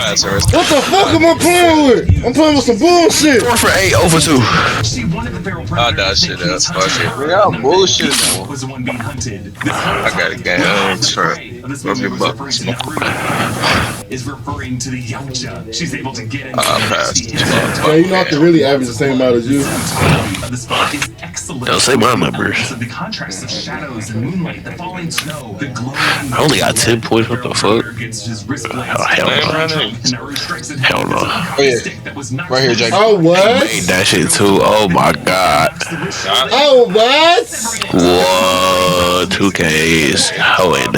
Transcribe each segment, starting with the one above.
pass her. What the fuck am I playing with? I'm playing with some bullshit. 4 for 8, 0 for 2. Oh, that shit is fucking. Yeah, bullshit. I got a game. Is referring to the Yautja. She's able to get in. Yeah, you know I can really average the same amount as you. Don't say my numbers. The contrast of shadows and moonlight, the falling snow, the glowing. I only got 10 points. What the fuck? Oh, hell no. Hell no. Oh yeah, right here, Jake. Oh what? Made that shit too. Oh my god. Oh what? What? 2K is hoeing.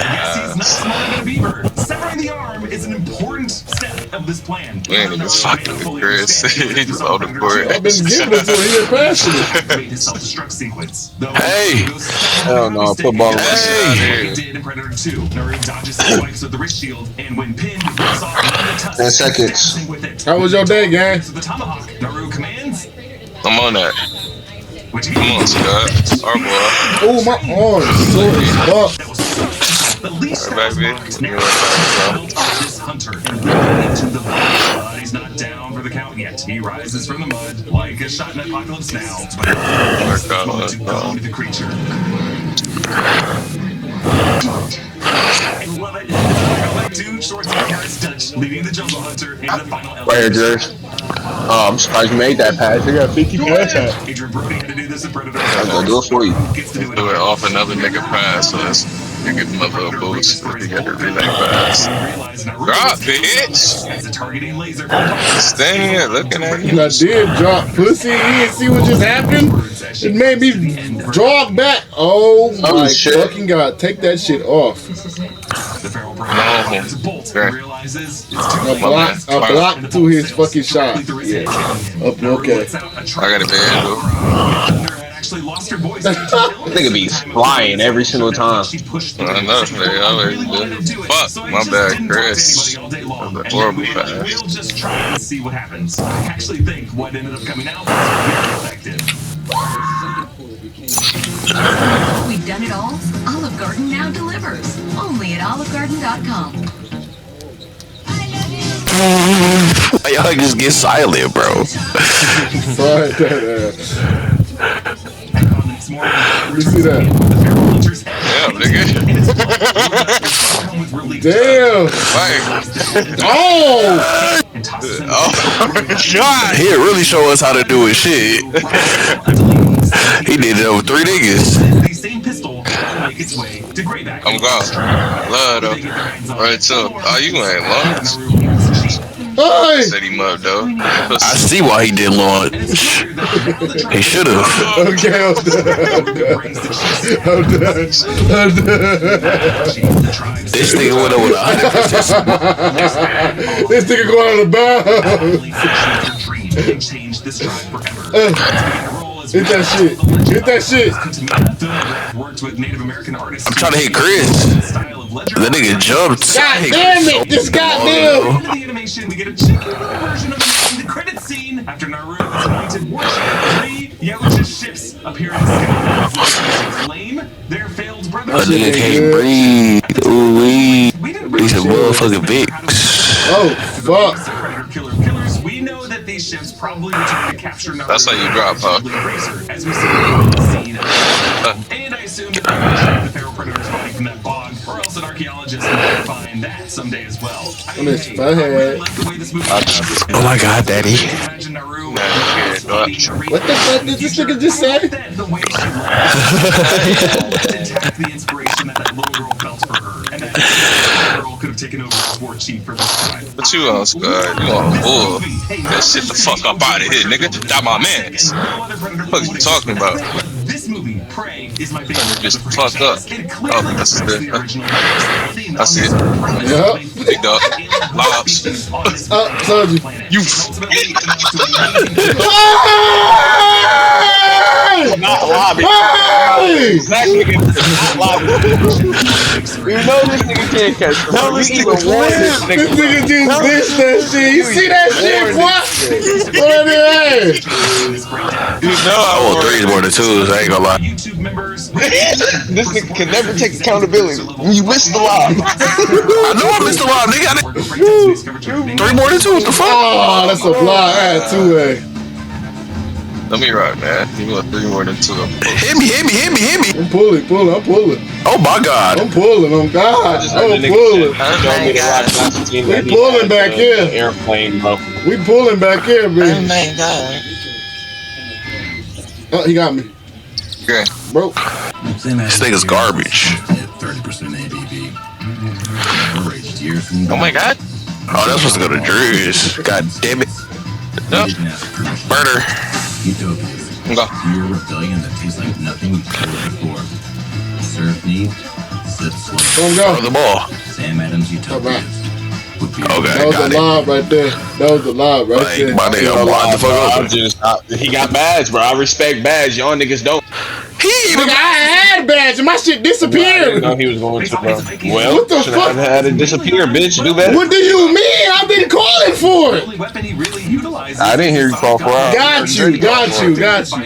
Severing the arm is an important step of this plan. Man, it's fucking Chris. He's on the board. I've been giving it to him. He ain't passing it. Hey. Hell no, football. Hey. 10 seconds. How was your day, gang? I'm on that. Come on, Scott. Our boy. Oh, my arm is sore as fuck. Alright, baby. He's not down for the count yet. He rises from the mud like a shot in Apocalypse Now. The creature. I love it. Two shorts and carrots Dutch, leading the Jungle Hunter in the final element. Right here, Jerry. Oh, I'm surprised you made that pass. You got 50 pass. Adrian Brody had to do this in Predator. I'm gonna do it for you. Do it off another nigga pass, so let's give him a little boost. We got to relay pass. Drop, bitch! Standing here looking at you. I did drop pussy. You didn't see what just happened? It made me jog back. Oh my fucking god. Take that shit off. I blocked to his fucking shot. Yeah. Okay. I got a bad though. Nigga be flying every single time. I know, they always do. Fuck, my bad, Chris. That was a horrible pass. We'll just try and see what happens. I actually think what ended up coming out was very effective. We've done it all. Olive Garden now delivers. Only at olivegarden.com. Why y'all just get silent, bro? Sorry, that you see that? Damn, nigga. Damn. Oh! Oh, God. He really show us how to do his shit. He did it over 3 niggas. I'm gone. Love though. Right, so, oh, you ain't lunch. Hey! Set him up though. I see why he didn't launch. He should have. Okay, I'm done. This nigga went over 100%. This nigga going on the bounds. Hit that shit. Hit that shit. I'm trying to hit Chris. The nigga jumped. God damn it! This goddamn. The animation, we get a chicken version of the credit scene after Naru is anointed warship. 3 Yautja ships appear in the sky. Lame, their failed brother. A nigga can't breathe. Ooh wee. He's a motherfucking bitch. Oh fuck. Killers. We know that these ships probably return to capture Naru. That's how you drop, huh? As we see the scene. And I assume that the feral predators probably from that bog, or else an archaeologist might find that someday as well. Oh my god, daddy. What the fuck did this nigga just say? The inspiration that little girl felt for her, and that girl could have taken over as war chief for this time. What you on, Scott? You on bull? That shit the fuck up out of here, nigga. That my mans. What you talking about? This movie, Prey, is my favorite. Just fucked up. Oh, that's good. I see it. Yup. Big dog. Lobs. Told you. You. not lobby. Hey! That nigga is not lobby. You know this nigga can't catch him. No, this nigga This nigga just ditched that shit. You see that shit, boy? What it is? You know I want 3s more than 2s. I ain't gonna lie. YouTube members. This nigga can never take accountability. You missed the lob. I know I missed a lot, nigga. 3 more than 2. What the fuck? Oh, that's a block. I had 2A. Let me rock, man. You want 3 more than 2. Hit me. I'm pulling. Oh my god. I'm pulling. I'm God. I'm pulling. We pulling back here. Airplane, bro. We pulling back here, baby. Oh my god. Oh, he got me. Okay. Bro. This nigga's garbage. 30% ABV. Oh my god. Oh, that's supposed to go to Drew's. God damn it. No. Murder. Utopia. Go. You're a rebellion that tastes like nothing you've heard before. Surf me, sip slow. Don't Throw go. the ball. Sam Adams Utopia. Okay, That was got a it. lob right there. That was a lob right Like, there. my nigga, I'm wide the fuck open. He got badge, bro. I respect badge. Y'all niggas don't. He Nigga, even. I had a badge and my shit I disappeared. didn't know he was going to, bro. Well, What the should fuck? have had it disappear, bitch. Do better. What do you mean? I've been calling for it. Only weapon he really utilizes. I didn't hear you call for it. Got you. By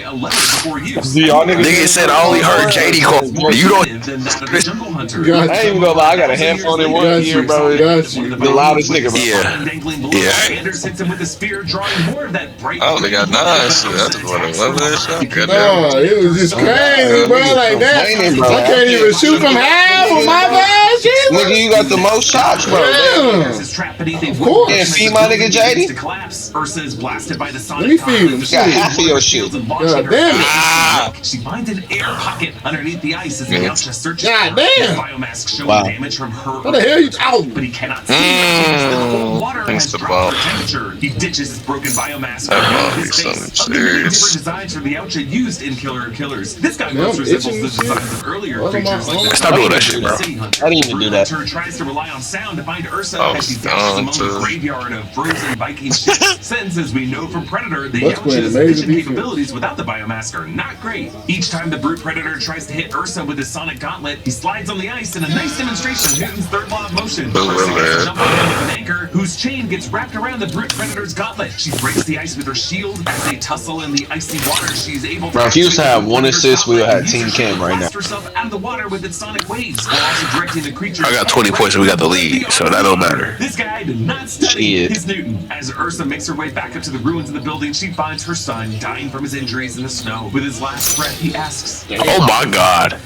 11 before use. Y'all niggas Nigga said I only heard JD call. You don't. Than that of the jungle hunter. Got I ain't you. even gonna lie. I got a handphone in one Got ear, you. bro. Got you. The loudest nigga, bro. Yeah. Dangling below, Yeah. Anders hits him with a spear, drawing more of that bright. Oh, they got 9. So that's what I love that shot. Good No, it was just crazy, bro. Like that. Complaining, bro. I can't even shoot from half with my badge. Nigga, you got the most shots, bro. Damn. Is trapped beneath a Of course. Can't feed my nigga JD? to collapse. Ursa is blasted by the sonic. Let me feed him. Got half of your shit. God damn it. She finds an air pocket underneath the ice as the Yautja searches. God for her. damn. His biomask showing Wow. damage from her. What the hell you? Oh, But he cannot see the cold water Thanks has to dropped Bob. the temperature. He ditches his broken biomask That around Bob his is face. something Of the many serious. different designs from the Yautja used in Killer of Killers. This guy Man, most I'm resembles itching the and shit. designs of earlier What am I- creatures like the Stop doing that shit, bro. City Hunter. I didn't even do that. Hunter tries to rely on sound to find Ursa Oh, as she dashes among the too. graveyard of frozen Viking ships. Since, as we know from Predator, the Let's play Yautja's amazing vision defense. capabilities without the biomask are not great. Each time the brute predator tries to hit Ursa with his sonic gauntlet, he slides on the ice in a nice demonstration of Newton's third law of motion. Oh, Ursa gets man. jumped on with an anchor whose chain gets wrapped around the brute predator's gauntlet. She breaks the ice with her shield. As they tussle in the icy water, she's able to Bro, if you used to have one activate assist, we would have use Team her Cam to right now. blast herself out of the water with its sonic waves, while also directing the creature. I got 20 points and we got the lead, so that don't matter. This guy did not study Shit. his Newton. As Ursa makes her way back up to the ruins of the building, she finds her son dying from his injuries in the snow. With his last breath, he asks, Oh my god.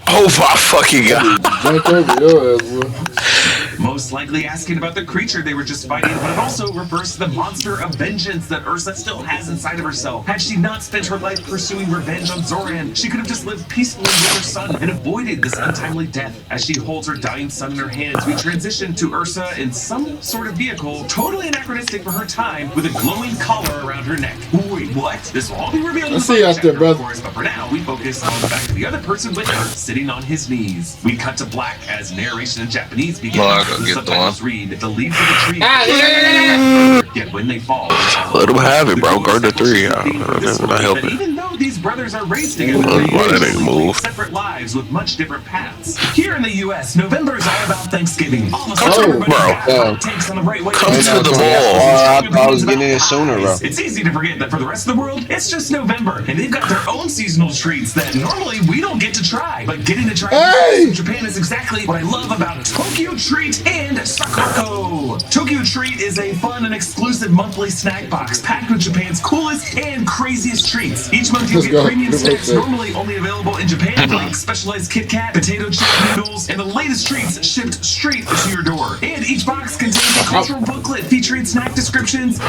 Oh my fucking god. jumped over your ass, boy. most likely asking about the creature they were just fighting, but it also refers to the monster of vengeance that Ursa still has inside of herself. Had she not spent her life pursuing revenge on Zoran, she could have just lived peacefully with her son and avoided this untimely death. As she holds her dying son in her hands, we transition to Ursa in some sort of vehicle, totally anachronistic for her time, with a glowing collar around her neck. Wait, what? This will all be revealed in Let's the see you out there, chapter, brother. of course, but for now, we focus on the fact that the other person with her, sitting on his knees. We cut to black as narration in Japanese begins. Well, I gotta The get subtitles read, the leaves of the tree. Yet when they fall, Let him have it, bro. Guard the 3. I'm not helping. Even though these brothers are raised together, Why they that nigga lead move? separate lives with much different paths. Here in the U.S., November is all about Thanksgiving. Almost Come to- everybody bro. got hot takes on the right way. Come to the ball. I thought I was getting in sooner, bro. It's easy to forget that for the rest of the world, it's just November, and they've got their own seasonal treats that normally we don't get to try. But getting to try Hey! in Japan is exactly what I love about Tokyo Treat and Sakurako. Tokyo Treat is a fun and exclusive monthly snack box packed with Japan's coolest and craziest treats. Each month you Let's get go. premium Let's snacks go. normally only available in Japan, like specialized Kit Kat, potato chip noodles, and the latest treats shipped straight to your door. And each box contains a cultural booklet featuring snack descriptions,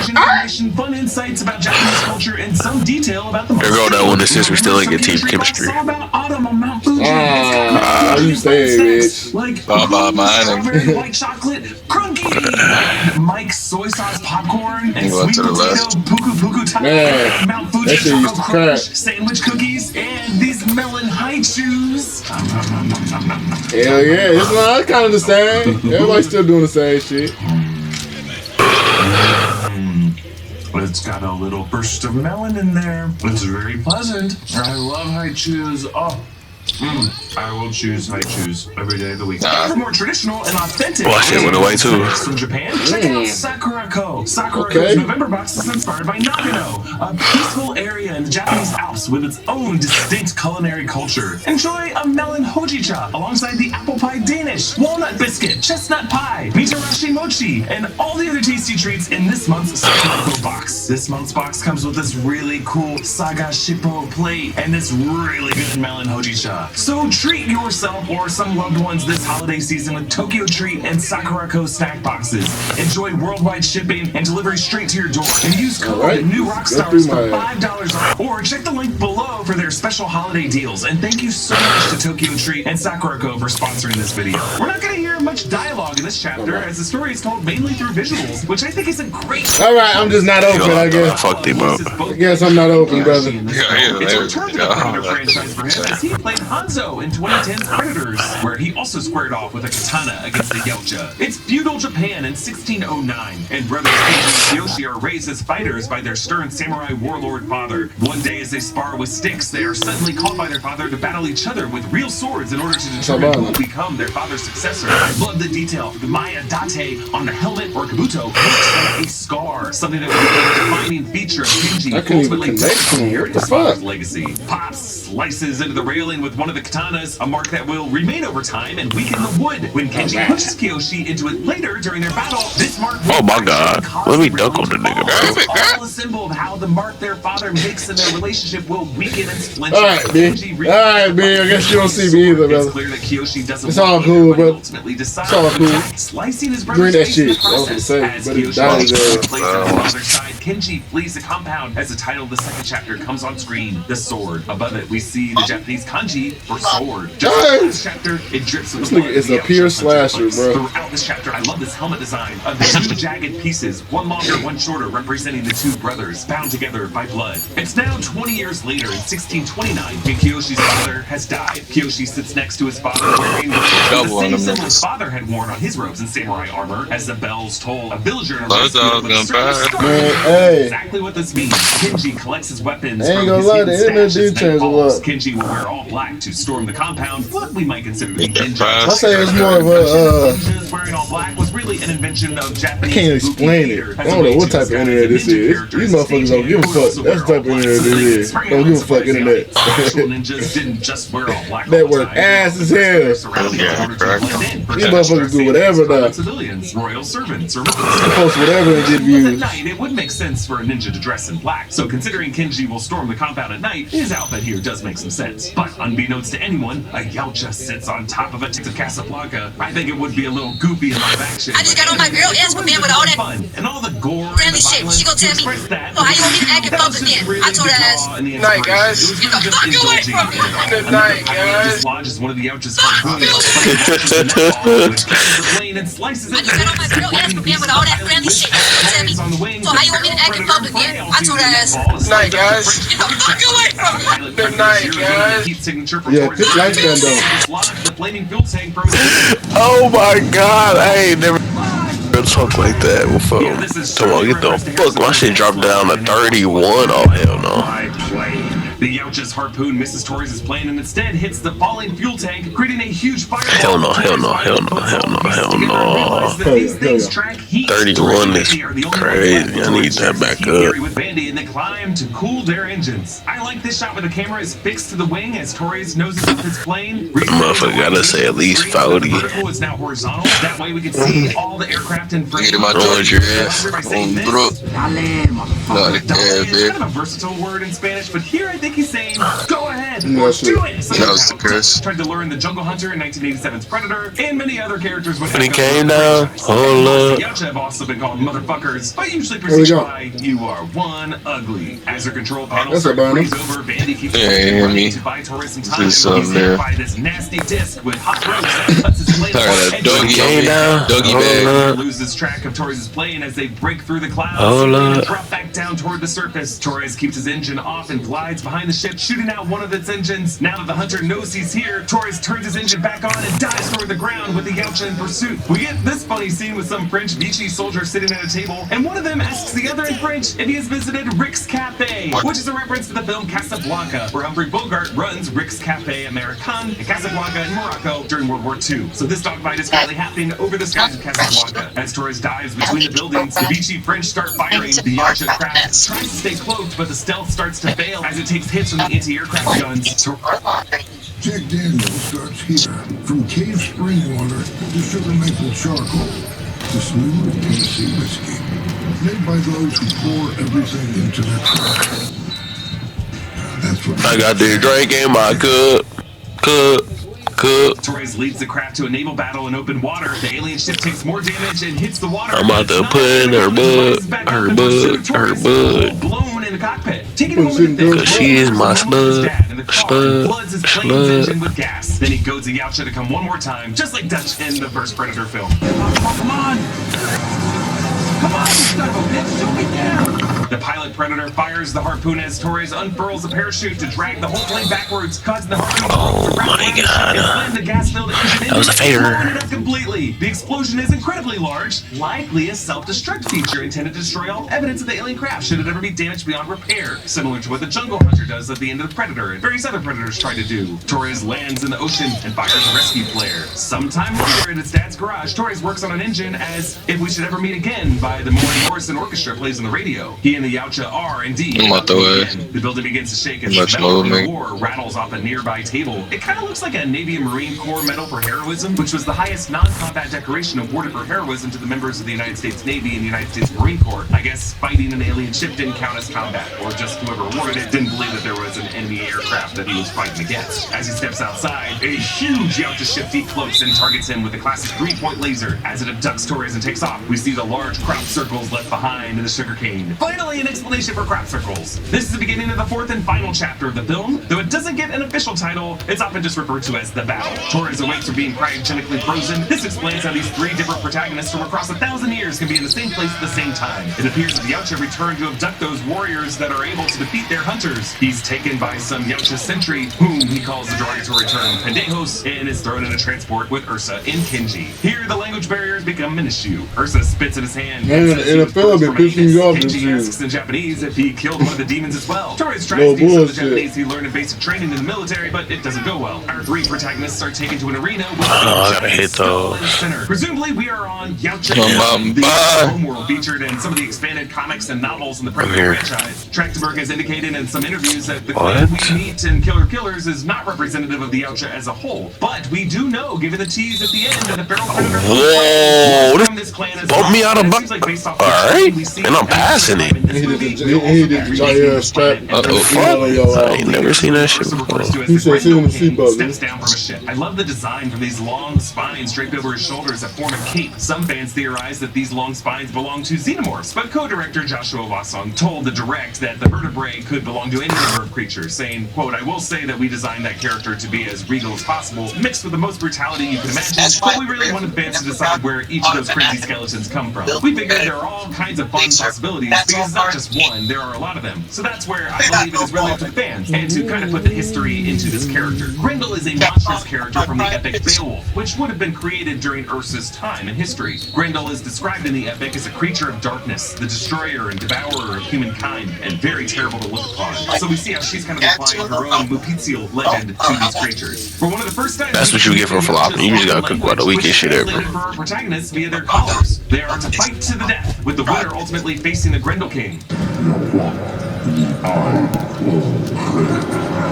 information, fun insights about Japanese culture, and some detail about the There go that one that says we still ain't get team chemistry. It's all about autumn on Mount Fuji. You say, bitch. Like Bob strawberry white chocolate, crunky, Mike's soy sauce popcorn, and You going sweet to the potato left. puku puku taco, Man, Mount Fuji that shit used choco to crunch, crack. sandwich cookies, and these melon high chews. Hell yeah, it's not kind of the same. Everybody's still doing the same shit. It's got a little burst of melon in there. It's very pleasant. I love high chews. Oh. I will choose high chews every day of the week. For more traditional and authentic shit went away too. from Japan, check out Sakurako. Sakurako's November box is inspired by Nagano, a peaceful area in the Japanese Alps with its own distinct culinary culture. Enjoy a melon hojicha alongside the apple pie Danish, walnut biscuit, chestnut pie, mitarashi mochi, and all the other tasty treats in this month's Sakurako box. This month's box comes with this really cool saga shippo plate and this really good melon hojicha. So treat yourself or some loved ones this holiday season with Tokyo Treat and Sakurako snack boxes. Enjoy worldwide shipping and delivery straight to your door. And use code New Rockstars for $5 off. Or check the link below for their special holiday deals. And thank you so much to Tokyo Treat and Sakurako for sponsoring this video. We're not going to hear much dialogue in this chapter as the story is told mainly through visuals, which I think is a great. All right, I'm just not open, I guess. Fuck them up. I guess I'm not open, brother. It's a return to the Predator franchise for him as he played Hanzo in 2010's Predators, where he also squared off with a katana against the Yautja. It's feudal Japan in 1609, and brothers Kenji and Kiyoshi are raised as fighters by their stern samurai warlord father. One day as they spar with sticks, they are suddenly called by their father to battle each other with real swords in order to determine who will become their father's successor. I love the detail. The Maya Date on the helmet or kabuto looks like a scar, something that would be a defining feature of Kenji, ultimately inherit his father's legacy. Pops slices into the railing with one of the katanas, a mark that will remain over time and weaken the wood. When Kenji pushes Kiyoshi into it later during their battle, this mark will let me dunk on the nigga, bro. all a symbol of how the mark their father makes in their relationship will weaken and splinter. Alright, man. Alright, man. I guess you don't see me either, brother. It's clear that Kiyoshi doesn't it's all cool, bro. Ultimately decides it's all cool. Slicing his brother's face in the shit. I was gonna say, as but it Kiyoshi dies placed on his father's side, Kenji flees the compound as the title of the second chapter comes on screen, The Sword. Above it, we see the Japanese kanji for sword. Just like this chapter, it drips with the blood. It's a pure slasher, bro. Throughout this chapter, I love this helmet design of the two jagged pieces, one longer, one shorter, representing the two brothers bound together by blood. It's now 20 years later in 1629, and Kiyoshi's father has died. Kiyoshi sits next to his father wearing the same symbol his father had worn on his robes and samurai armor. As the bells toll, a villager in a exactly what this means. Kenji collects his weapons from his hidden stash as night falls. Kenji will wear all black to storm the compound, what we might consider to be ninja. I say it's more of a wearing all black was really an invention of Japanese. I can't explain it. I don't know what type of internet this is. These motherfuckers don't give a fuck. That's the type of internet this is. Don't give a fuck internet. Ninjas didn't just wear all black. Network ass as hell. These motherfuckers do whatever now. Civilians, royal servants, or post whatever and get views. At night, it would make sense for a ninja to dress in black. So considering Kenji will storm the compound at night, his outfit here does make some sense. But unbeknownst to anyone, a Yautja sits on top of a tick of Casablanca. I think it would be a little goofy in live action. I just got on my girl ass with man with all that fun and all the gore and the shit. She gonna tell me, oh, how you want me to act in public then? I told her ass, good night, guys. Get the fuck away from me. Good night, guys. Lodges one of the Yautja's I just got on my girl ass with man with all that friendly shit. She gonna tell me, so how you want me to act in public then? I told her ass, good night, guys. Get the fuck away from me. Good night, guys. Yeah, this light gun though. Oh my god, I ain't never talk like that before. Come on, get the fuck. My shit dropped down to 31. Oh, hell no. The Yautja's harpoon misses Torres' plane and instead hits the falling fuel tank, creating a huge fireball. Hell no, hell no, hell no, hell no, hell no. 31 is crazy. I need that back up. With Bandy and they climb to cool their engines. I like this shot where the camera is fixed to the wing as Torres noses up his plane. Motherfucker gotta say at least 40. It's now horizontal. That way we can see all the aircraft in frame. Get him out your ass. On through. Kind of a versatile word in Spanish, but here I think he's saying, go ahead, or do it. That was the curse. Tried to learn the Jungle Hunter in 1987's Predator, and many other characters would when he came down, hold up. Yautja have also been called motherfuckers, but usually perceived by you are one ugly. As her control panel frees over, Bandy keeps running to buy Torres some time. He's hit by this nasty disc with hot ropes that cuts his plane apart. Doggy bag. Loses track of Torres' plane as they break through the clouds and drop back down toward the surface. Torres keeps his engine off and glides behind behind the ship, shooting out one of its engines. Now that the hunter knows he's here, Torres turns his engine back on and dives toward the ground with the Yautja in pursuit. We get this funny scene with some French Vichy soldiers sitting at a table, and one of them asks the other in French if he has visited Rick's Cafe, which is a reference to the film Casablanca, where Humphrey Bogart runs Rick's Cafe American in Casablanca in Morocco during World War II. So this dogfight is currently happening over the skies of Casablanca. As Torres dives between the buildings, the Vichy French start firing. The Yautja craft tries to stay cloaked, but the stealth starts to fail as it takes hits from the anti-aircraft guns. Jack Daniels starts here, from cave spring water to sugar maple charcoal, to smooth Tennessee whiskey, made by those who pour everything into their craft. That's what I got this drink in my cup. Torres leads the craft to a naval battle in open water. The alien ship takes more damage and hits the water. I'm about to put in her butt. Blown in the cockpit. Taking a moment to think, cause she is my spud. floods his plane's engine with gas. Then he goads the Yautja to come one more time, just like Dutch in the first Predator film. Come on! Come on, you son of a bitch, shoot me down! The pilot Predator fires the harpoon as Torres unfurls the parachute to drag the whole plane backwards, causing the harpoon to slam the gas-filled engine that was a failure. blowing it up completely. The explosion is incredibly large, likely a self-destruct feature intended to destroy all evidence of the alien craft should it ever be damaged beyond repair, similar to what the Jungle Hunter does at the end of the Predator and various other Predators try to do. Torres lands in the ocean and fires a rescue flare. Sometime later in his dad's garage, Torres works on an engine as If We Should Ever Meet Again by the Morning Morrison Orchestra plays on the radio. He and the Yautja are indeed. The building begins to shake as the metal from the war rattles off a nearby table. It kind of looks like a Navy and Marine Corps Medal for Heroism, which was the highest non-combat decoration awarded for heroism to the members of the United States Navy and the United States Marine Corps. I guess fighting an alien ship didn't count as combat, or just whoever awarded it didn't believe that there was an enemy aircraft that he was fighting against. As he steps outside, a huge Yautja ship decloaks and targets him with a classic 3-point laser. As it abducts Torres and takes off, we see the large crop circles left behind in the sugarcane. Finally, an explanation for crop circles. This is the beginning of the 4th and final chapter of the film. Though it doesn't get an official title, it's often just referred to as the battle. Torres awakes from being cryogenically frozen. This explains how these 3 different protagonists from across 1,000 years can be in the same place at the same time. It appears that the Yautja return to abduct those warriors that are able to defeat their hunters. He's taken by some Yautja sentry, whom he calls the derogatory term pendejos, and is thrown in a transport with Ursa and Kenji. Here, the language barriers become an issue. Ursa spits in his hand. Man, in a film, it pisses me off. Kenji asks in Japanese if he killed one of the demons as well. Torres tries to teach some of the Japanese he learned in basic training in the military, but it doesn't go well. Our 3 protagonists are taken to an arena with a skull in the center. Presumably, we are on Yautja, the homeworld featured in some of the expanded comics and novels in the Predator franchise. Trachtenberg has indicated in some interviews that the clan we meet in Killer Killers is not representative of the Yautja as a whole. But we do know, given the tease at the end, that the feral predator from this clan is bump me out of butt. Alright, and I'm passing it. He did the giant strap. I ain't never seen that shit before. He said, "See him in the seatbelt." Steps down from a ship. I love the design from these long spines draped over his shoulders that form a cape. Some fans theorize that these long spines belong to xenomorphs, but co-director Joshua Wasson told the direct that the vertebrae could belong to any number of creatures, saying, quote, "I will say that we designed that character to be as regal as possible, mixed with the most brutality you can imagine, but we really wanted fans to decide where each of those crazy skeletons come from. We figured there are all kinds of fun possibilities, because it's not just one, there are a lot of them. So that's where I believe it is really up to fans, and to kind of put the history into this character. Grendel is a monstrous character from the epic Beowulf, which would have been created during Ursa's time in history. Grendel is described in the epic as a creature of darkness, the destroyer and devourer of humankind, and very terrible to look upon. So we see how she's kind of applying her own Mupizio legend to these creatures. For one of the first times, that's what you get for flopping. You just gotta cook about the weakest shit ever. For our protagonists via their collars. They are to fight to the death, with the winner ultimately facing the Grendel King.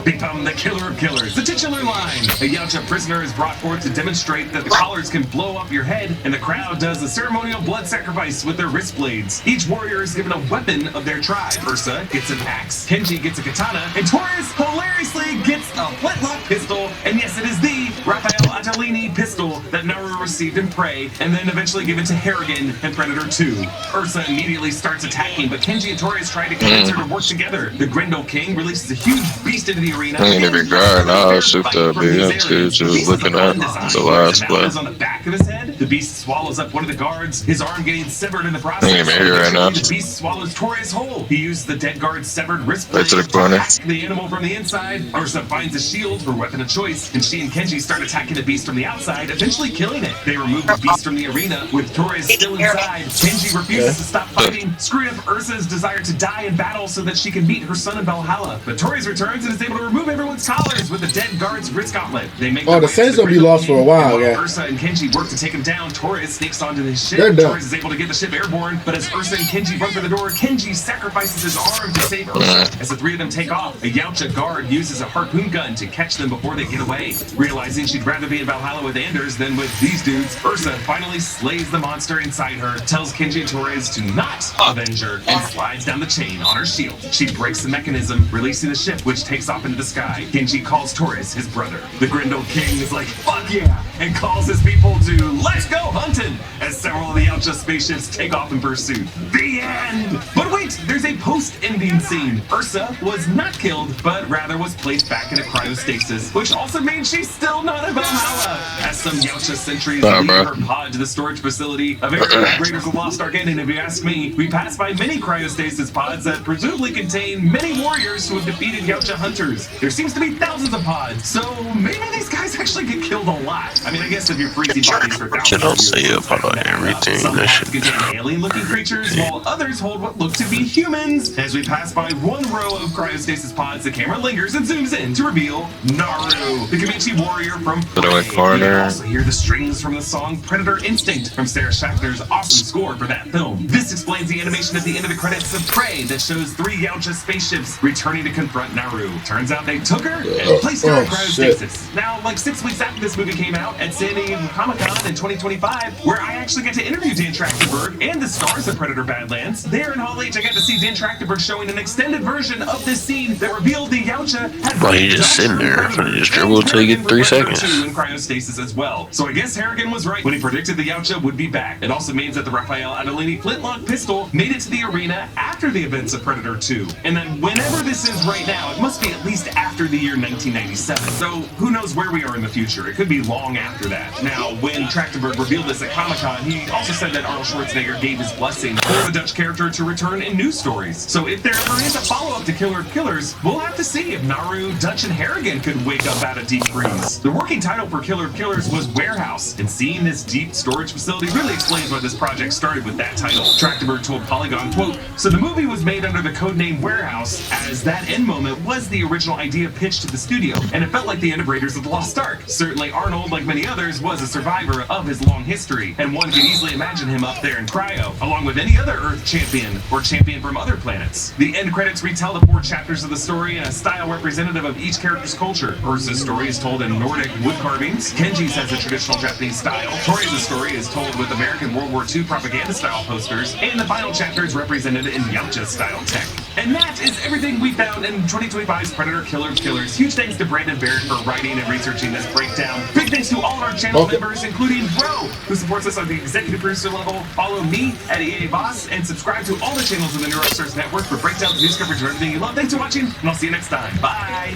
Become the killer of killers, the titular line. A Yautja prisoner is brought forth to demonstrate that the collars can blow up your head, and the crowd does a ceremonial blood sacrifice with their wrist blades. Each warrior is given a weapon of their tribe. Ursa gets an axe, Kenji gets a katana, and Torres hilariously gets a flintlock pistol, and yes, it is the Raphael Atalini pistol that Naru received in Prey, and then eventually given to Harrigan in Predator 2. Ursa immediately starts attacking, but Kenji and Torres try to convince her to work together. The Grendel King releases a huge beast into the arena. I ain't even got now. I was super big too, just looking at the last play. On the back of his head, The Beast swallows up one of the guards, his arm getting severed in the process. The Beast swallows Torres whole. He used the dead guard's severed wrist blade to attack the animal from the inside. Ursa finds a shield, her weapon of choice, and she and Kenji start attacking the Beast from the outside, eventually killing it. They remove the Beast from the arena, with Torres still inside. Kenji refuses to stop fighting, screwing up Ursa's desire to die in battle so that she can meet her son in Valhalla. But Torres returns and is able to remove everyone's collars with the dead guard's wrist gauntlet. They make the Saints will be lost for a while, yeah. Ursa and Kenji work to take him down. Torres sneaks onto his ship. Torres is able to get the ship airborne, but as Ursa and Kenji run for the door, Kenji sacrifices his arm to save Ursa. As the three of them take off, a Yautja guard uses a harpoon gun to catch them before they get away. Realizing she'd rather be in Valhalla with Anders than with these dudes, Ursa finally slays the monster inside her, tells Kenji and Torres to not avenge her, and slides down the chain on her shield. She breaks the mechanism, releasing the ship, which takes off into the sky. Kenji calls Torres his brother. The Grendel King is like, fuck yeah, and calls his people to let's go hunting, as several of the Yautja spaceships take off in pursuit. The end! But wait, there's a post-ending scene. Ursa was not killed, but rather was placed back in a cryostasis, which also means she's still not in Valhalla. As some Yautja sentries lead her pod to the storage facility, a very Raiders of the Lost Ark ending, if you ask me. We pass by many cryostasis pods that presumably contain many warriors who have defeated Yautja hunters. There seems to be thousands of pods, so maybe these guys actually get killed a lot. I mean, I guess if you're freezing bodies for thousands of years, everything. some pods contain alien-looking creatures, while others hold what look to be humans. As we pass by one row of cryostasis pods, the camera lingers and zooms in to reveal Naru, the Comanche warrior from Prey. You can also hear the strings from the song Predator Instinct from Sarah Schachter's awesome score for that film. This explains the animation at the end of the credits of Prey that shows three Yautja spaceships returning to confront Naru. Turns out they took her and placed her in cryostasis. Now, like 6 weeks after this movie came out at San Diego Comic-Con in 2025, where I actually got to interview Dan Trachtenberg and the stars of Predator Badlands, there in Hall H I got to see Dan Trachtenberg showing an extended version of this scene that revealed the Yautja had you just sitting there, just dribble till you get 3 seconds. In cryostasis as well. So I guess Harrigan was right when he predicted the Yautja would be back. It also means that the Raphael Adolini flintlock pistol made it to the arena after the events of Predator 2. And then whenever this is right now, it must be at least after the year 1997. So who knows where we are in the future? It could be long after that. Now, when Trachtenberg revealed this at Comic-Con, he also said that Arnold Schwarzenegger gave his blessing for the Dutch character to return in news stories. So if there ever is a follow-up to Killer of Killers, we'll have to see if Naru, Dutch, and Harrigan could wake up out of deep freeze. The working title for Killer of Killers was Warehouse, and seeing this deep storage facility really explains why this project started with that title. Trachtenberg told Polygon, quote, "So the movie was made under the codename Warehouse, as that end moment was the original idea pitched to the studio, and it felt like the end of Raiders of the Lost Ark. Certainly Arnold, like many others, was a survivor of his long history, and one could easily imagine him up there in cryo, along with any other Earth champion, or champion from other planets. The end credits retell the 4 chapters of the story in a style representative of each character's culture. Ursa's story is told in Nordic wood carvings, Kenji's has a traditional Japanese style, Torres' story is told with American World War II propaganda-style posters, and the final chapter is represented in Yautja-style tech. And that is everything we found in 2025's Predator Killer of Killers. Huge thanks to Brandon Barrett for writing and researching this breakdown. Big thanks to all of our channel members, including Bro, who supports us on the executive producer level. Follow me at EA Boss, and subscribe to all the channels in the New Rockstars Network for breakdowns, news coverage, and everything you love. Thanks for watching, and I'll see you next time. Bye!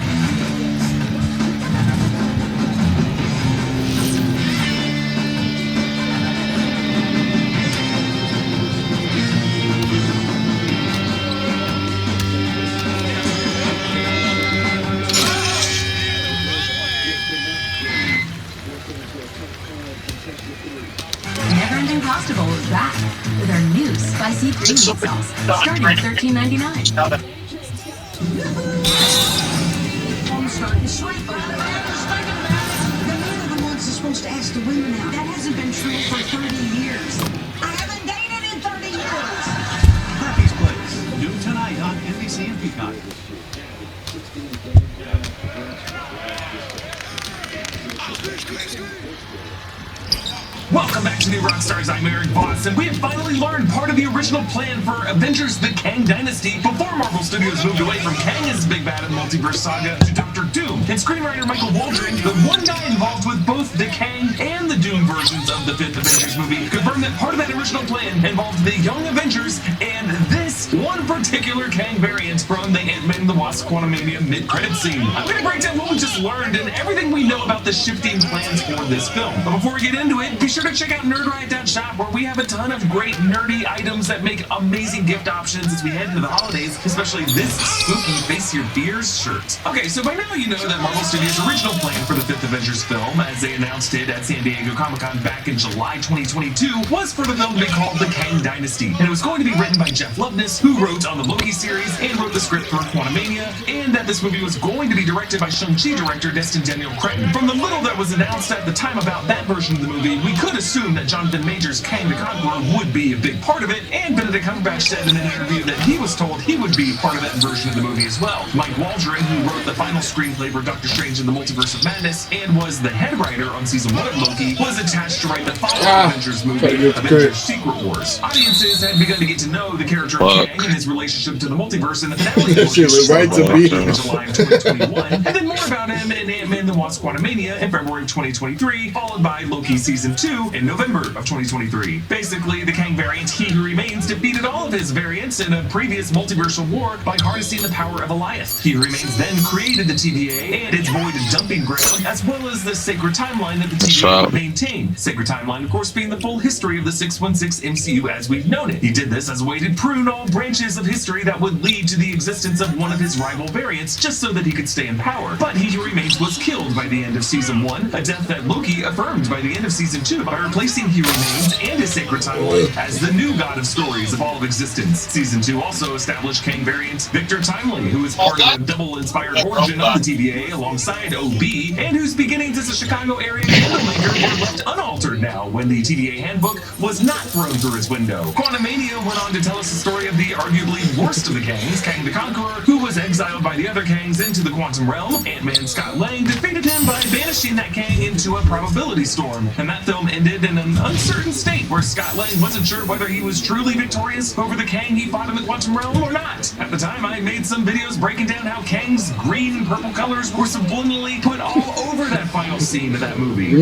Never-ending Pasta Bowl is back with our new spicy creamy sauce, starting at $13.99. Supposed to ask the women out. That hasn't been true for 30 years. I haven't dated in 30 years. Happy's Place, new tonight on NBC and Peacock. Welcome back to New Rockstars. I'm Eric Voss, and we have finally learned part of the original plan for Avengers: The Kang Dynasty before Marvel Studios moved away from Kang as big bad in the multiverse saga to Doctor Doom. And screenwriter Michael Waldron, the one guy involved with both the Kang and the Doom versions of the 5th Avengers movie, confirmed that part of that original plan involved the Young Avengers and this one particular Kang variant from the Ant-Man and the Wasp Wasp Quantumania mid-credit scene. I'm going to break down what we just learned and everything we know about the shifting plans for this film. But before we get into it, be sure to check out nerdriot.shop, where we have a ton of great nerdy items that make amazing gift options as we head into the holidays, especially this spooky Face Your Fears shirt. Okay, so by now you know that Marvel Studios' original plan for the 5th Avengers film, as they announced it at San Diego Comic-Con back in July 2022, was for the film to be called The Kang Dynasty. And it was going to be written by Jeff Loveness, who wrote on the Loki series and wrote the script for Quantumania, and that this movie was going to be directed by Shang-Chi director Destin Daniel Cretton. From the little that was announced at the time about that version of the movie, we could assume that Jonathan Majors' Kang the Conqueror would be a big part of it, and Benedict Cumberbatch said in an interview that he was told he would be part of that version of the movie as well. Mike Waldron, who wrote the final screenplay for Doctor Strange in the Multiverse of Madness and was the head writer on season 1 of Loki, was attached to write the following Avengers movie, Avengers Secret Wars. Audiences had begun to get to know the character of Kang and his relationship to the multiverse in the finale of in July of 2021, and then more about him in Ant-Man the Wasp Quantumania in February of 2023, followed by Loki Season 2 in November of 2023. Basically, the Kang variant He Who Remains defeated all of his variants in a previous multiversal war by harnessing the power of Elias. He Who Remains then created the TVA and its void dumping ground, as well as the sacred timeline that the TVA would maintain. Sacred timeline, of course, being the full history of the 616 MCU as we've known it. He did this as a way to prune all branches of history that would lead to the existence of one of his rival variants, just so that he could stay in power. But He Who Remains was killed by the end of Season 1, a death that Loki affirmed by the end of Season 2 by replacing He Who Remains and his sacred timeline as the new god of stories of all of existence. Season 2 also established Kang variant Victor Timely, who is part of a double-inspired origin of the TVA alongside OB, and whose beginnings as a Chicago area candlemaker were left unaltered now when the TVA handbook was not thrown through its window. Quantumania went on to tell us the story of the arguably worst of the Kangs, Kang the Conqueror, who was exiled by the other Kangs into the quantum realm. Ant-Man Scott Lang defeated him by banishing that Kang into a probability storm, and that film ended in an uncertain state where Scott Lang wasn't sure whether he was truly victorious over the Kang he fought in the quantum realm or not. At the time, I made some videos breaking down how Kang's green and purple colors were subliminally put all over that final scene of that movie.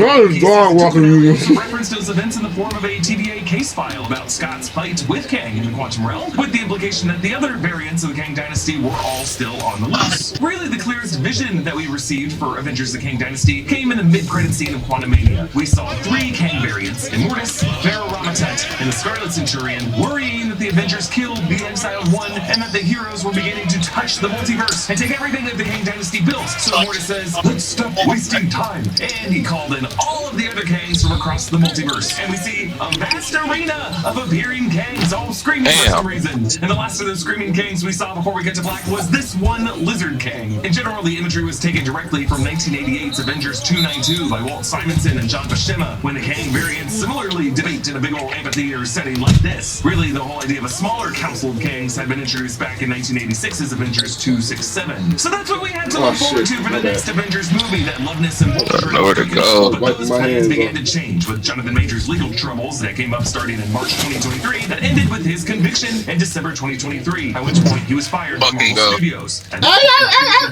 Referenced those events in the form of a TVA case file about Scott's fight with Kang in the quantum realm, with the implication that the other variants of the Kang Dynasty were all still on the loose. Really, the clearest vision that we received for Avengers the Kang Dynasty came in the mid-credit scene of Quantumania. We saw 3 Kang variants, Immortus, Pharaoh Ramatet, and the Scarlet Centurion, worrying that the Avengers killed the Exiled One and that the heroes were beginning to touch the multiverse and take everything that the Kang Dynasty built. So Immortus says, "Let's stop wasting time," and he called in all of the other Kangs from across the multiverse. And we see a vast arena of appearing Kangs, all screaming for some reason. And the last of those screaming Kangs we saw before we get to black was this one Lizard Kang. In general, the imagery was taken directly from 1988's Avengers 292 by Walt Simonson and John Buscema, when the Kang variants similarly debate in a big old amphitheater setting like this. Really, the whole idea of a smaller council of Kangs had been introduced back in 1986's Avengers 267. So that's what we had to look forward to for the next Avengers movie that Loveness and Waldron. Nowhere to go. But those plans began to change with Jonathan Majors' legal troubles that came up starting in March 2023 that ended with his conviction in December 2023, at which point he was fired from Marvel Studios. And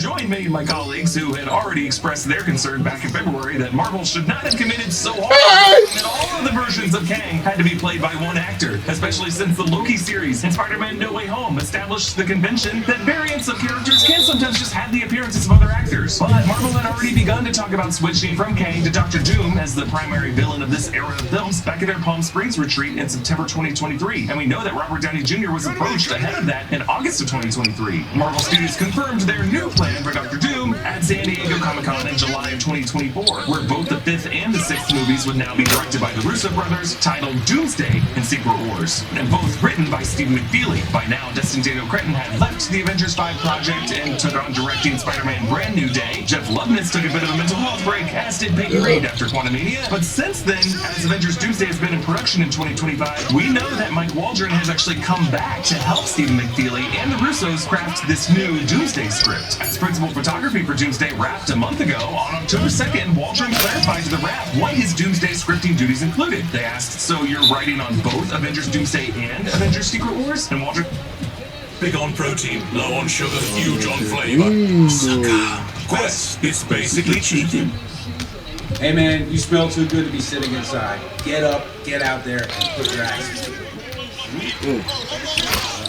joined me and my colleagues who had already expressed their concern back in February that Marvel should not have committed so hard that all of the versions of Kang had to be played by one actor, especially since the Loki series and Spider-Man No Way Home established the convention that variants of characters can sometimes just have the appearances of other actors. But Marvel had already begun to talk about switching from Kang to Dr. Doom as the primary villain of this era of films back at their Palm Springs retreat in September 2023, and we know that Robert Downey Jr. was approached ahead of that in August of 2023. Marvel Studios confirmed their new plan for Dr. Doom at San Diego Comic-Con in July of 2024, where both the 5th and the 6th movies would now be directed by the Russo brothers, titled Doomsday and Secret Wars, and both written by Stephen McFeely. By now, Destin Daniel Cretton had left the Avengers 5 project and took on directing Spider-Man Brand New Day. Jeff Loveness took a bit of a mental health break, as did Peyton Reed after Quantumania. But since then, as Avengers Doomsday has been in production in 2025, we know that Mike Waldron has actually come back to help Stephen McFeely and the Russos craft this new Doomsday script. As principal photography for Doomsday wrapped a month ago, on October 2nd, Waldron clarified to the Wrap what his Doomsday scripting duties included. They asked, "So you're writing on both Avengers Doomsday and Avengers Secret Wars?" And Waldron, "Big on protein, low on sugar, huge on flavor. Sucker. Quest, it's basically cheating." Hey man, you smell too good to be sitting inside. Get up, get out there, and put your axes to it.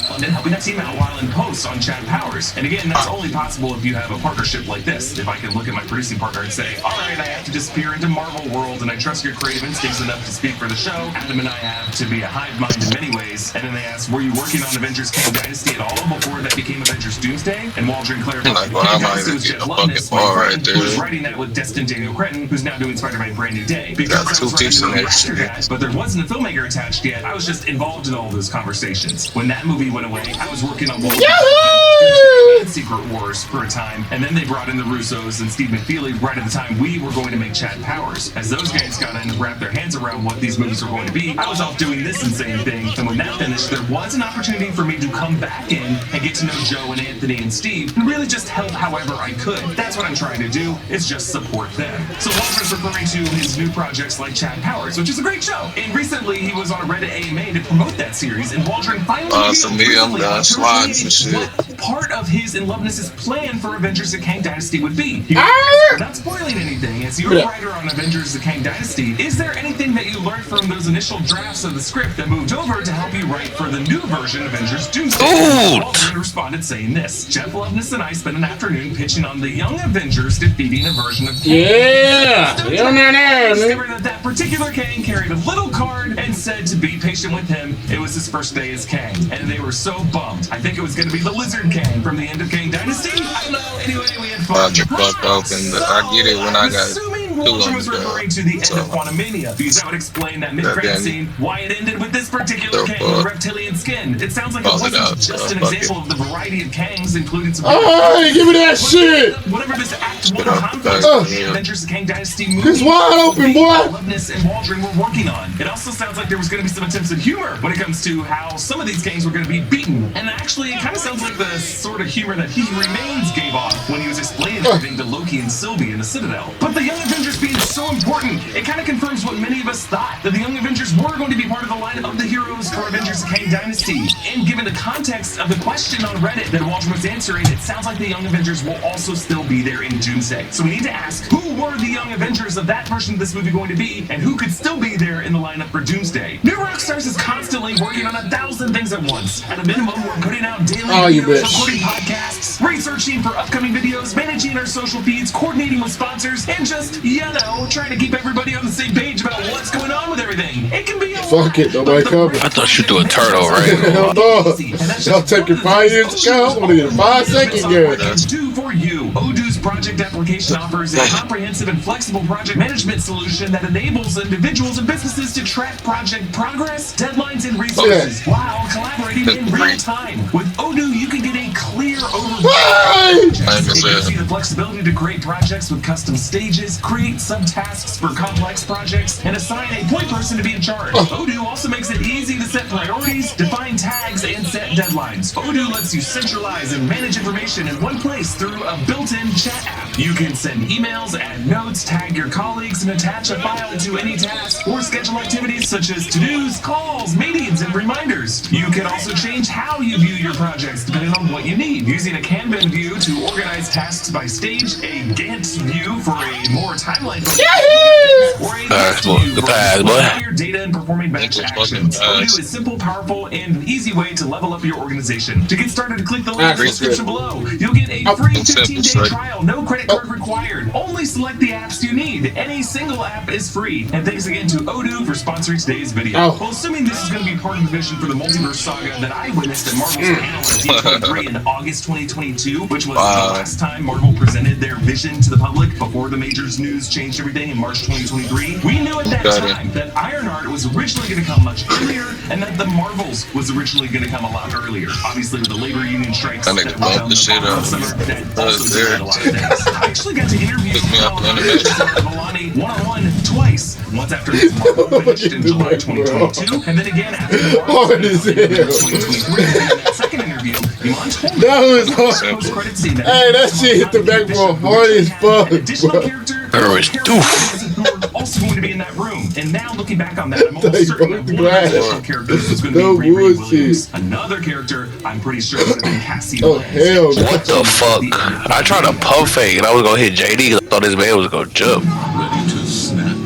London helping that team out while in post on Chad Powers. And again, that's only possible if you have a partnership like this. If I can look at my producing partner and say, all right, I have to disappear into Marvel world and I trust your creative instincts enough to speak for the show. Adam and I have to be a hive mind in many ways. And then they ask, were you working on Avengers Kang Dynasty at all before that became Avengers Doomsday? And Waldron clarified, Kang Dynasty was Jeff Loveness, my friend, who was writing that with Destin Daniel Cretton, who's now doing Spider-Man Brand New Day. Because I was writing the movie after that, but there wasn't a filmmaker attached yet, I was just involved in all those conversations. When that movie went away, I was working on Wolverine and Secret Wars for a time, and then they brought in the Russos and Steve McFeely right at the time we were going to make Chad Powers. As those guys got in and wrapped their hands around what these movies were going to be, I was off doing this insane thing, and when that finished, there was an opportunity for me to come back in and get to know Joe and Anthony and Steve, and really just help however I could. That's what I'm trying to do, is just support them. So Walter's referring to his new projects like Chad Powers, which is a great show, and recently he was on a Reddit AMA to promote that series, and Waldron finally what part of his and Loveness's plan for Avengers: The Kang Dynasty would be. Without spoiling anything, as you're a writer on Avengers: The Kang Dynasty, is there anything that you learned from those initial drafts of the script that moved over to help you write for the new version, Avengers Doomsday? Waldron responded saying this: Jeff Loveness and I spent an afternoon pitching on the Young Avengers defeating a version of Kang. Discovered that particular Kang carried a little card and said to be patient with him. It was his first day as Kang, and they were so bummed. I think it was going to be the Lizard Kang from the end of Kang Dynasty. I don't know. Anyway, we had fun. I get it when I got Waldron was referring to the end of Quantumania, because that would explain that mid-credit scene, why it ended with this particular Kang with reptilian skin. It sounds like it wasn't just an example of the variety of Kangs, including some... Hey, give me that shit! Whatever this Act 1 conflict Avengers: The Kang Dynasty movie... It's wide open, boy! Loveness and Waldron were working on. It also sounds like there was going to be some attempts at humor when it comes to how some of these Kangs were going to be beaten. And actually, it kind of sounds like the sort of humor that He Remains gave off when he was explaining everything to Loki and Sylvie in the Citadel. But the Young Avengers being so important, it kind of confirms what many of us thought, that the Young Avengers were going to be part of the lineup of the heroes for Avengers: The Kang Dynasty. And given the context of the question on Reddit that Waldron was answering, it sounds like the Young Avengers will also still be there in Doomsday. So we need to ask, who were the Young Avengers of that version of this movie going to be, and who could still be there in the lineup for Doomsday? New Rockstars is constantly working on 1,000 things at once. At a minimum, we're putting out daily videos, recording podcasts, researching for upcoming videos, managing our social feeds, coordinating with sponsors, and just, trying to keep everybody on the same page about what's going on with everything. It can be a fuck it, nobody covered. I thought you do a turtle, right? Hell no. Y'all taking 5 years to count. I want to get a 5-second game. Do for you. Odoo's project application offers a comprehensive and flexible project management solution that enables individuals and businesses to track project progress, deadlines, and resources while collaborating in real time. With Odoo, you can get a clear overview. It gives you the flexibility to create projects with custom stages, create subtasks for complex projects, and assign a point person to be in charge. Odoo also makes it easy to set priorities, define tags, and set deadlines. Odoo lets you centralize and manage information in one place through a built-in chat app. You can send emails, add notes, tag your colleagues, and attach a file to any task, or schedule activities such as to-dos, calls, meetings, and reminders. You can also change how you view your projects depending on what you need, using a Kanban view to organize tasks by stage, a Gantt view for a more timeline-focused or a list view for your data and performing batch actions. Odoo is simple, powerful, and an easy way to level up your organization. To get started, click the link in the description below. You'll get a free 15-day trial, no credit card required. Only select the apps you need. Any single app is free. And thanks again to Odoo for sponsoring today's video. Well, assuming this is going to be part of the vision for the multiverse saga that I witnessed at Marvel's panel at D23 in August 2022, which was the last time Marvel presented their vision to the public before the majors news changed everything in March 2023. We knew at that time that Ironheart was originally going to come much earlier, and that the Marvels was originally going to come a lot earlier. Obviously, with the labor union strikes that were down the summer, that also delayed a lot of things. I actually got to interview Milani one-on-one twice. Once after his Marvel finished in July 2022, and then again after the Marvel finished in 2023. And in that second interview, Iman told me that was post-credit scene that that shit hit the backbone hard as fuck. Additional character who are also going to be in that room. And now looking back on that, I'm almost certain that one of the additional characters was going to be Riri Williams. Another character, I'm pretty sure would have been Cassie. Oh hell! What the fuck? I tried to pump fake and I was gonna hit JD because I thought this man was gonna jump. Ready to snap.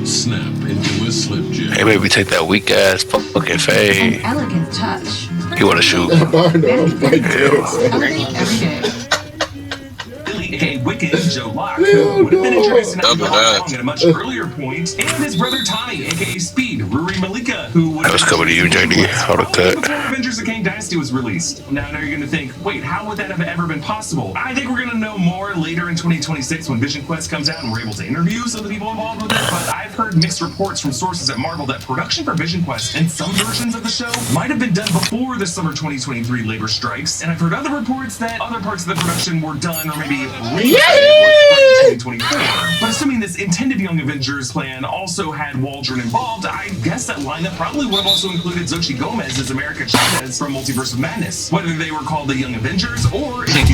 Snap into a Slim Jim. Hey, maybe take that weak ass fucking fade. Elegant touch. He wanna shoot. Elevate every day. aka Wicked Joe Locke, who would have been introduced in at a much earlier point, and his brother Tommy, aka Speed, Ruri Malika, who would That was coming to you, JD. How to cut. before Avengers: The Kang Dynasty was released. Now you're going to think, wait, how would that have ever been possible? I think we're going to know more later in 2026 when Vision Quest comes out and we're able to interview some of the people involved with it, but I've heard mixed reports from sources at Marvel that production for Vision Quest and some versions of the show might have been done before the summer 2023 labor strikes, and I've heard other reports that other parts of the production were done or maybe 2024. But assuming this intended Young Avengers plan also had Waldron involved, I guess that lineup probably would have also included Xochitl Gomez as America Chavez from Multiverse of Madness. Whether they were called the Young Avengers or they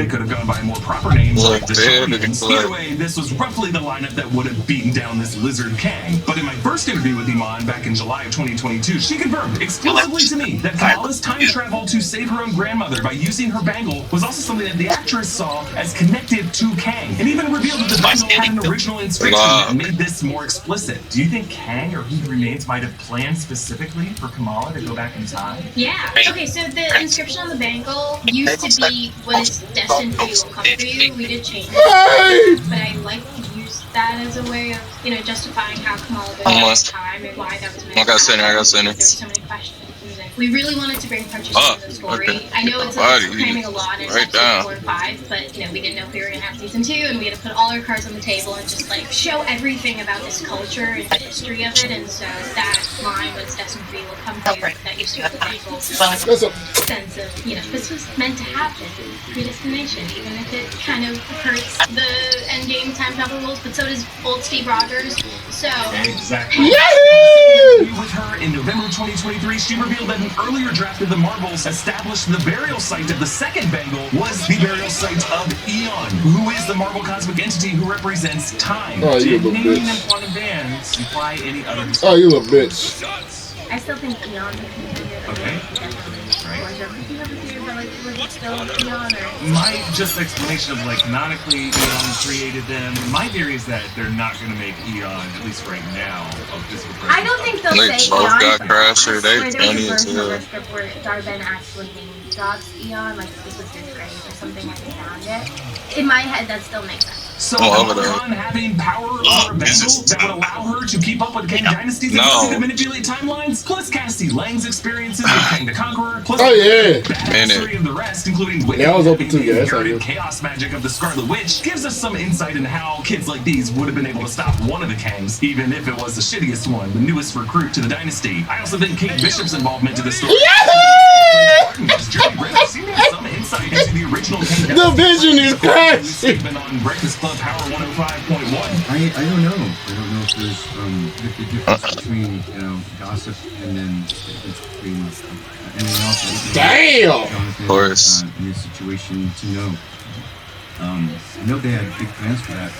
could have gone by more proper names like the Champions. Either way, this was roughly the lineup that would have beaten down this Lizard Kang. But in my first interview with Iman back in July of 2022, she confirmed exclusively to me that Kamala's time travel to save her own grandmother by using her bangle was also something that the actress saw as connected to Kang, and even revealed that the bangle had an original inscription that made this more explicit. Do you think Kang or He Who Remains might have planned specifically for Kamala to go back in time? Yeah. Okay, so the inscription on the bangle used to be what is destined for you will come for you. We did change it, but I like to use that as a way of, justifying how Kamala goes back in time and why that was meant to happen. There's so many questions. We really wanted to bring punches to the story. Okay. I know it's cramming a lot in episode 4 and 5, but we didn't know if we were gonna have season 2, and we had to put all our cards on the table and just show everything about this culture and the history of it. And so that line, what's destined for you will come to you, that gives you the people sense of this was meant to happen, predestination, even if it kind of hurts the endgame time travel rules. But so does old Steve Rogers. So exactly. With her in November 2023, she revealed that an earlier draft of the Marvels established the burial site of the second bangle was the burial site of Eon, who is the Marvel cosmic entity who represents time. Oh, you little naming bitch. them quantum bands imply any other. Oh, you little bitch. I still think Eon. Okay. Right. My just explanation of canonically Eon created them. My theory is that they're not going to make Eon, at least right now, a physical presence. I don't think they'll say both Eon. got Crasher. They There's a funny as version of hell. the script where Darben actually named God's Eon, like this was his grave or something, and he found it. In my head, that still makes sense. So Kamala having power over a bangle that would allow her to keep up with Kang Dynasty's ability to manipulate timelines, plus Cassie Lang's experiences with Kang the Conqueror, plus the history of the rest, including the inherited chaos magic of the Scarlet Witch, gives us some insight into how kids like these would have been able to stop one of the Kangs, even if it was the shittiest one, the newest recruit to the dynasty. I also think Kate Bishop's involvement to the story. Some insight into the original Kang The vision is crashing. On Breakfast Club Power 105.1. I don't know. I don't know if there's the difference between gossip and then the difference between anything else. Damn. Of course. In this situation to know. I know they had big plans for that.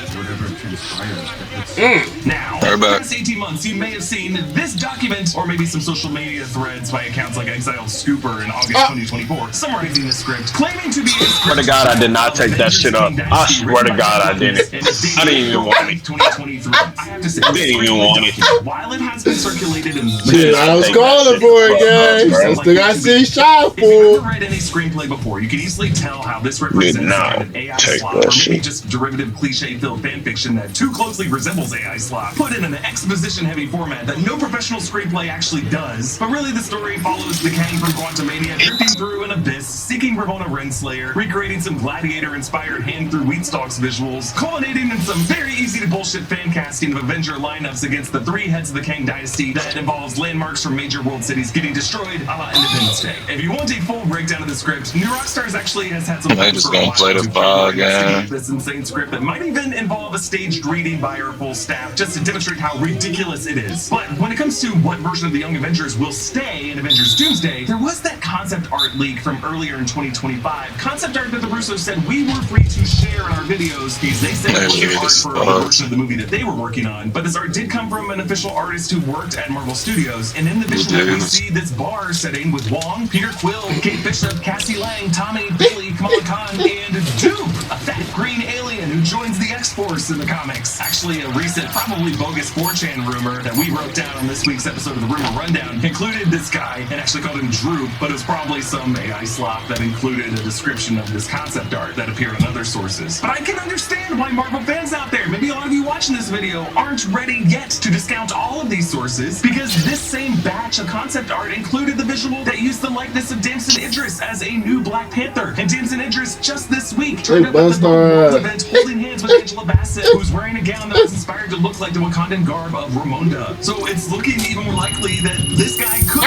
So whatever transpires. Now, in the past 18 months, you may have seen this document or maybe some social media threads by accounts like Exiled Scooper in August 2024 summarizing the script, claiming to be a Swear to God, I did not take that shit up. I swear to God, I didn't. I didn't even want it. 2023. I have to say, I didn't even want it. While it has been circulated in Shit, I was calling for it, guys. That's the guy see shot If you've for. never read any screenplay before, you can easily tell how this represents an AI slop, or maybe just derivative cliche-filled fanfiction that too closely resembles AI slop, put in an exposition-heavy format that no professional screenplay actually does. But really, the story follows the Kang from Quantumania drifting through an abyss, seeking Ravonna Renslayer, recreating some Gladiator-inspired hand-through-wheat-stalks visuals, culminating in some very easy-to-bullshit fan casting of Avenger lineups against the 3 heads of the Kang Dynasty that involves landmarks from major world cities getting destroyed a la Independence Day. If you want a full breakdown of the script, New Rockstars actually has had some They just gonna play the fog game. this insane script that might even involve a staged reading by our full staff just to demonstrate how ridiculous it is. But when it comes to what version of the Young Avengers will stay in Avengers Doomsday, there was that concept art leak from earlier in 2025. Concept art that the Russos said we were free to share in our videos because they said it was art for a version of the movie that they were working on. But this art did come from an official artist who worked at Marvel Studios, and in the visual we see this bar setting with Wong, Peter Quill, Kate Bishop, Cassie Lang, Tommy, Bailey, Kamala Khan and Duke, a fat green alien who joins the X-Force in the comics. Actually, a recent, probably bogus 4chan rumor that we wrote down on this week's episode of the Rumor Rundown included this guy and actually called him Droop, but it was probably some AI slop that included a description of this concept art that appeared in other sources. But I can understand why Marvel fans out there, maybe a lot of you watching this video, aren't ready yet to discount all of these sources, because this same batch of concept art included the visual that used the likeness of Damson Idris as a new Black Panther. And Damson Idris just this week turned up at the World event holding hands with Angela Bassett, who's wearing a gown that was inspired to look like the Wakandan garb of Ramonda. So it's looking even more likely that this guy could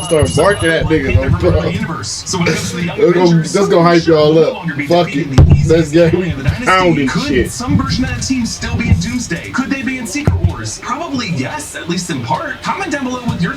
start barking at niggas on the universe. So when it comes to the young Avengers, let's go hype y'all up. Fuck it. Let's get pounding could shit. some version of that team still be in Doomsday? Could they be in Secret Wars? Probably yes, at least in part. Comment down below with your